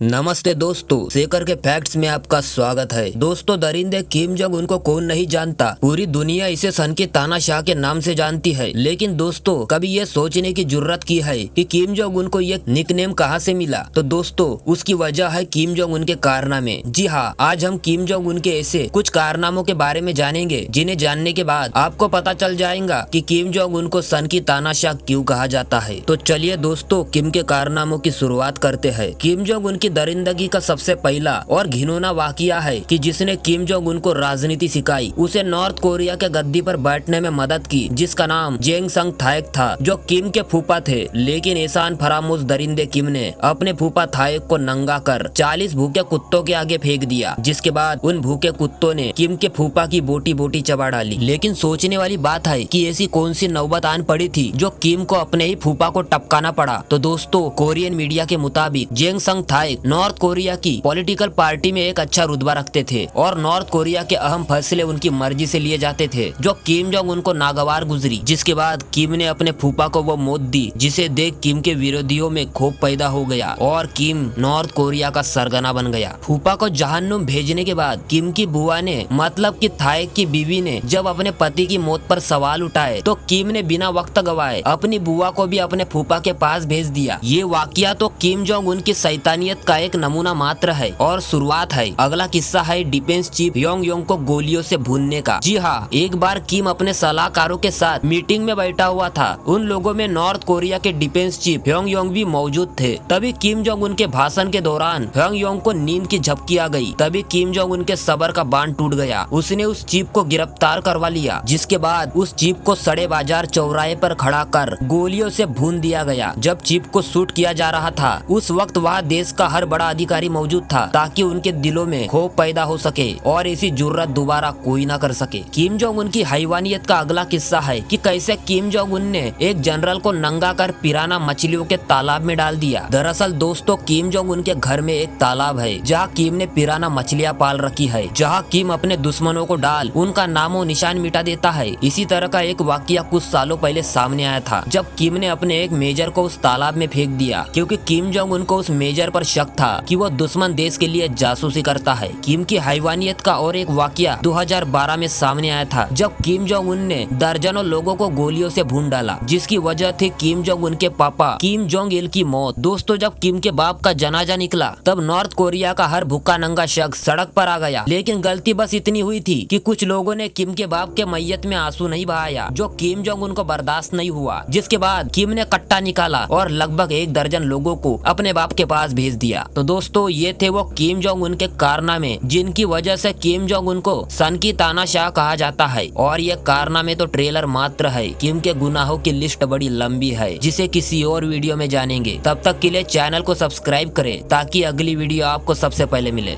नमस्ते दोस्तों, शेखर के फैक्ट्स में आपका स्वागत है। दोस्तों, दरिंदे किम जोंग उन को कौन नहीं जानता। पूरी दुनिया इसे सन की तानाशाह के नाम से जानती है। लेकिन दोस्तों, कभी ये सोचने की जुर्रत की है कि किम जोंग उन को ये निकनेम कहां से मिला? तो दोस्तों, उसकी वजह है किम जोंग उन के कारनामे। जी हाँ, आज हम किम जोंग उन के ऐसे कुछ कारनामों के बारे में जानेंगे जिन्हें जानने के बाद आपको पता चल जाएगा कि किम जोंग उन को सन की तानाशाह क्यों कहा जाता है। तो चलिए दोस्तों, किम के कारनामों की शुरुआत करते हैं। किम जोंग उन दरिंदगी का सबसे पहला और घिनौना वाकया है कि जिसने किम जोंग उन को राजनीति सिखाई। उसे नॉर्थ कोरिया के गद्दी पर बैठने में मदद की, जिसका नाम जेंग संग थाएक था, जो किम के फूफा थे। लेकिन एहसान फरामोश दरिंदे किम ने अपने फूफा थाएक को नंगा कर 40 भूखे कुत्तों के आगे फेंक दिया, जिसके बाद उन भूखे कुत्तों ने किम के फूफा की बोटी बोटी चबा डाली। लेकिन सोचने वाली बात है कि ऐसी कौन सी नौबत आन पड़ी थी जो किम को अपने ही फूफा को टपकाना पड़ा। तो दोस्तों, कोरियन मीडिया के मुताबिक जेंग संग थाएक नॉर्थ कोरिया की पॉलिटिकल पार्टी में एक अच्छा रुतबा रखते थे और नॉर्थ कोरिया के अहम फैसले उनकी मर्जी से लिए जाते थे, जो किम जोंग उनको नागवार गुजरी। जिसके बाद किम ने अपने फूफा को वो मौत दी, जिसे देख किम के विरोधियों में क्षोभ पैदा हो गया और किम नॉर्थ कोरिया का सरगना बन गया। फूफा को जहन्नुम भेजने के बाद किम की बुआ ने, मतलब कि थाएक की बीवी ने, जब अपने पति की मौत पर सवाल उठाए तो किम ने बिना वक्त गवाए अपनी बुआ को भी अपने फूफा के पास भेज दिया। ये वाकया तो किम जोंग उनकी शैतानियत का एक नमूना मात्र है और शुरुआत है। अगला किस्सा है डिफेंस चीफ योंग योंग को गोलियों से भूनने का। जी हाँ, एक बार किम अपने सलाहकारों के साथ मीटिंग में बैठा हुआ था। उन लोगों में नॉर्थ कोरिया के डिफेंस चीफ योंग योंग भी मौजूद थे। तभी किम जोंग उनके भाषण के दौरान योंग योंग को नींद की झपकी आ गई। तभी किम जोंग उनके सब्र का बांध टूट गया। उसने उस चीफ को गिरफ्तार करवा लिया, जिसके बाद उस चीफ को सड़े बाजार चौराहे पर खड़ा कर गोलियों से भून दिया गया। जब चीफ को शूट किया जा रहा था, उस वक्त वहाँ देश का हर बड़ा अधिकारी मौजूद था, ताकि उनके दिलों में खौफ पैदा हो सके और ऐसी जुर्रत दोबारा कोई ना कर सके। किम जोंग उन की हैवानियत का अगला किस्सा है कि कैसे किम जोंग उन ने एक जनरल को नंगा कर पिराना मछलियों के तालाब में डाल दिया। दरअसल दोस्तों, किम जोंग उन के घर में एक तालाब है जहाँ किम ने पिराना मछलियाँ पाल रखी है, जहाँ किम अपने दुश्मनों को डाल उनका नामो निशान मिटा देता है। इसी तरह का एक वाकया कुछ सालों पहले सामने आया था, जब किम ने अपने एक मेजर को उस तालाब में फेंक दिया, क्योंकि किम जोंग उन को उस मेजर पर शक था कि वो दुश्मन देश के लिए जासूसी करता है। किम की हैवानियत का और एक वाकया 2012 में सामने आया था, जब किम जोंग उन ने दर्जनों लोगों को गोलियों से भून डाला, जिसकी वजह थी किम जोंग उन के पापा किम जोंग इल की मौत। दोस्तों, जब किम के बाप का जनाजा निकला, तब नॉर्थ कोरिया का हर भूखा नंगा शख्स सड़क पर आ गया। लेकिन गलती बस इतनी हुई थी कि कुछ लोगों ने किम के बाप के मैयत में आंसू नहीं बहाया, जो किम जोंग उन को बर्दाश्त नहीं हुआ। जिसके बाद किम ने कट्टा निकाला और लगभग 1 दर्जन लोगों को अपने बाप के पास भेज दिया। तो दोस्तों, ये थे वो किम जोंग उन के कारनामे, जिनकी वजह से किम जोंग उन को सन की तानाशाह कहा जाता है। और ये कारनामे तो ट्रेलर मात्र है। किम के गुनाहों की लिस्ट बड़ी लंबी है, जिसे किसी और वीडियो में जानेंगे। तब तक के लिए चैनल को सब्सक्राइब करें ताकि अगली वीडियो आपको सबसे पहले मिले।